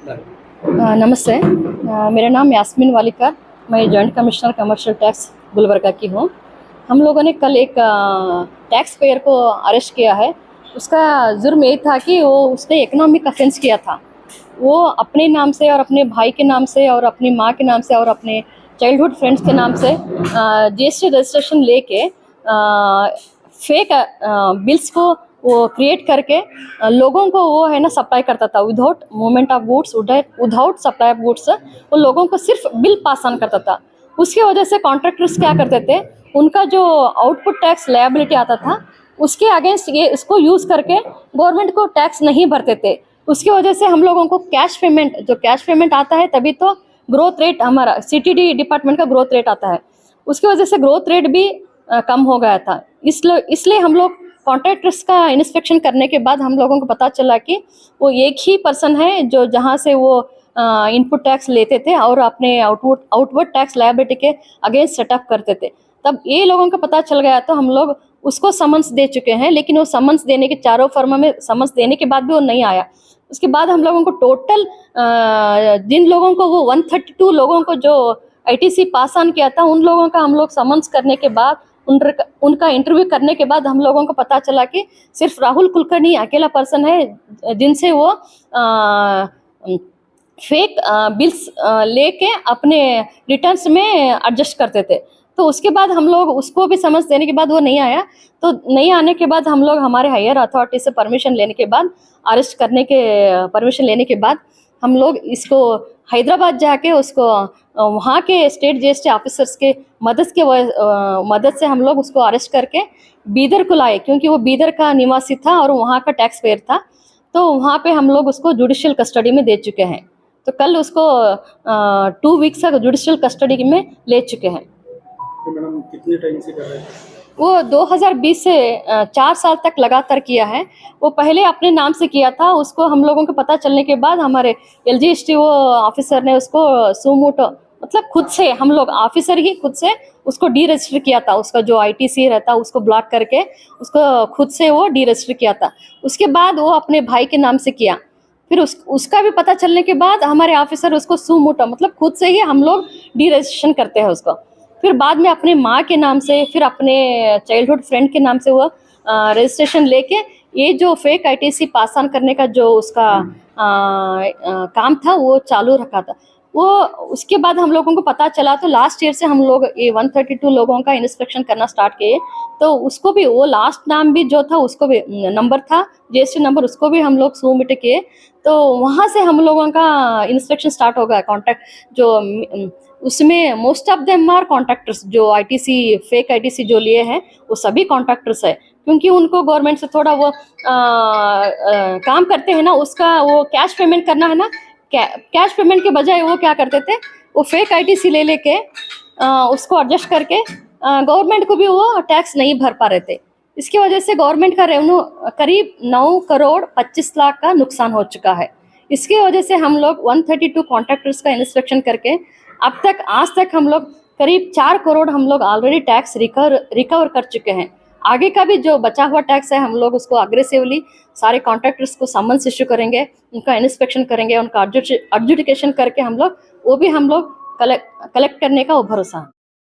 नमस्ते। मेरा नाम यास्मीन वालिकर, मैं joint commissioner commercial tax Gulbarga की हूँ। हम लोगों ने कल एक टैक्स पेयर को अरेस्ट किया है। उसका जुर्म ये था कि वो उसने इकोनॉमिक ऑफेंस किया था। वो अपने नाम से और अपने भाई के नाम से और अपनी माँ के नाम से और अपने चाइल्डहुड फ्रेंड्स के नाम से जीएसटी रजिस्ट्रेशन लेके फेक बिल्स को वो क्रिएट करके लोगों को वो है ना सप्लाई करता था without movement of goods, without supply of goods. वो लोगों को सिर्फ बिल पास ऑन करता था। उसकी वजह से कॉन्ट्रैक्टर्स क्या करते थे, उनका जो आउटपुट टैक्स लायबिलिटी आता था उसके अगेंस्ट ये इसको यूज़ करके गवर्नमेंट को टैक्स नहीं भरते थे। उसकी वजह से हम लोगों को कैश पेमेंट आता है, तभी तो ग्रोथ रेट हमारा सीटीडी डिपार्टमेंट का ग्रोथ रेट आता है। उसकी वजह से ग्रोथ रेट भी कम हो गया था। इसलिए हम लोग कॉन्ट्रैक्टर्स का इंस्पेक्शन करने के बाद हम लोगों को पता चला कि वो एक ही पर्सन है जो जहाँ से वो इनपुट टैक्स लेते थे और अपने आउटवर्ड टैक्स लायबिलिटी के अगेंस्ट सेटअप करते थे। तब ये लोगों का पता चल गया तो हम लोग उसको समन्स दे चुके हैं, लेकिन वो समन्स देने के चारों फर्मों में समन्स देने के बाद भी वो नहीं आया। उसके बाद हम लोगों को टोटल जिन लोगों को वो 132 लोगों को जो आईटीसी पास ऑन किया था, उन लोगों का हम लोग समन्स करने के बाद उनका इंटरव्यू करने के बाद हम लोगों को पता चला कि सिर्फ राहुल कुलकर्णी अकेला पर्सन है जिनसे वो फेक बिल्स लेके अपने रिटर्न्स में एडजस्ट करते थे। तो उसके बाद हम लोग उसको भी समझ देने के बाद वो नहीं आया। तो नहीं आने के बाद हम लोग हमारे हायर अथॉरिटी से परमिशन लेने के बाद, अरेस्ट करने के परमिशन लेने के बाद हम लोग इसको हैदराबाद जाके उसको वहाँ के स्टेट जीएसटी ऑफिसर्स के मदद से हम लोग उसको अरेस्ट करके बीदर को लाए, क्योंकि वो बीदर का निवासी था और वहाँ का टैक्स पेयर था। तो वहाँ पे हम लोग उसको जुडिशियल कस्टडी में दे चुके हैं। तो कल उसको 2 वीक्स तक जुडिशियल कस्टडी में ले चुके हैं। तो मैडम कितने टाइम से कर रहे हैं? वो 2020 से 4 साल तक लगातार किया है। वो पहले अपने नाम से किया था, उसको हम लोगों को पता चलने के बाद हमारे एलजीएसटी वो ऑफिसर ने उसको सुमोटो मतलब खुद से हम लोग ऑफिसर ही खुद से उसको डी रजिस्टर किया था। उसका जो आईटीसी रहता उसको ब्लॉक करके उसको खुद से वो डी रजिस्टर किया था। उसके बाद वो अपने भाई के नाम से किया। फिर उसका भी पता चलने के बाद हमारे ऑफिसर उसको सुमोटो मतलब खुद से ही हम लोग डी रजिस्ट्रेशन करते हैं उसको। फिर बाद में अपने माँ के नाम से, फिर अपने चाइल्डहुड फ्रेंड के नाम से वो रजिस्ट्रेशन लेके ये जो फेक आईटीसी पास ऑन करने का जो उसका काम था वो चालू रखा था। वो उसके बाद हम लोगों को पता चला तो लास्ट ईयर से हम लोग ये 132 लोगों का इंस्पेक्शन करना स्टार्ट किए। तो उसको भी वो लास्ट नाम भी जो था उसको भी नंबर था जीएसटी नंबर, उसको भी हम लोग सबमिट किए। तो वहाँ से हम लोगों का इंस्पेक्शन स्टार्ट हो गया। कॉन्ट्रैक्ट जो उसमें most of them are contractors, जो आईटीसी फेक आईटीसी जो लिए हैं वो सभी कॉन्ट्रैक्टर्स है, क्योंकि उनको गवर्नमेंट से थोड़ा वो काम करते हैं ना, उसका वो कैश पेमेंट करना है ना। कैश पेमेंट के बजाय वो क्या करते थे, वो फेक आईटीसी ले लेके उसको एडजस्ट करके गवर्नमेंट को भी वो टैक्स नहीं भर पा रहे थे। इसकी वजह से गवर्नमेंट का रेवेन्यू करीब 9 करोड़ 25 लाख का नुकसान हो चुका है। इसकी वजह से हम लोग 132 कॉन्ट्रैक्टर्स का इंस्पेक्शन करके अब तक आज तक हम लोग करीब 4 करोड़ हम लोग ऑलरेडी टैक्स रिकवर कर चुके हैं। आगे का भी जो बचा हुआ टैक्स है हम लोग उसको अग्रेसिवली सारे कॉन्ट्रैक्टर्स को समन्स इश्यू करेंगे, उनका इंस्पेक्शन करेंगे, उनका एडजुडिकेशन करके हम लोग वो भी हम लोग कलेक्ट करने का वो भरोसा है।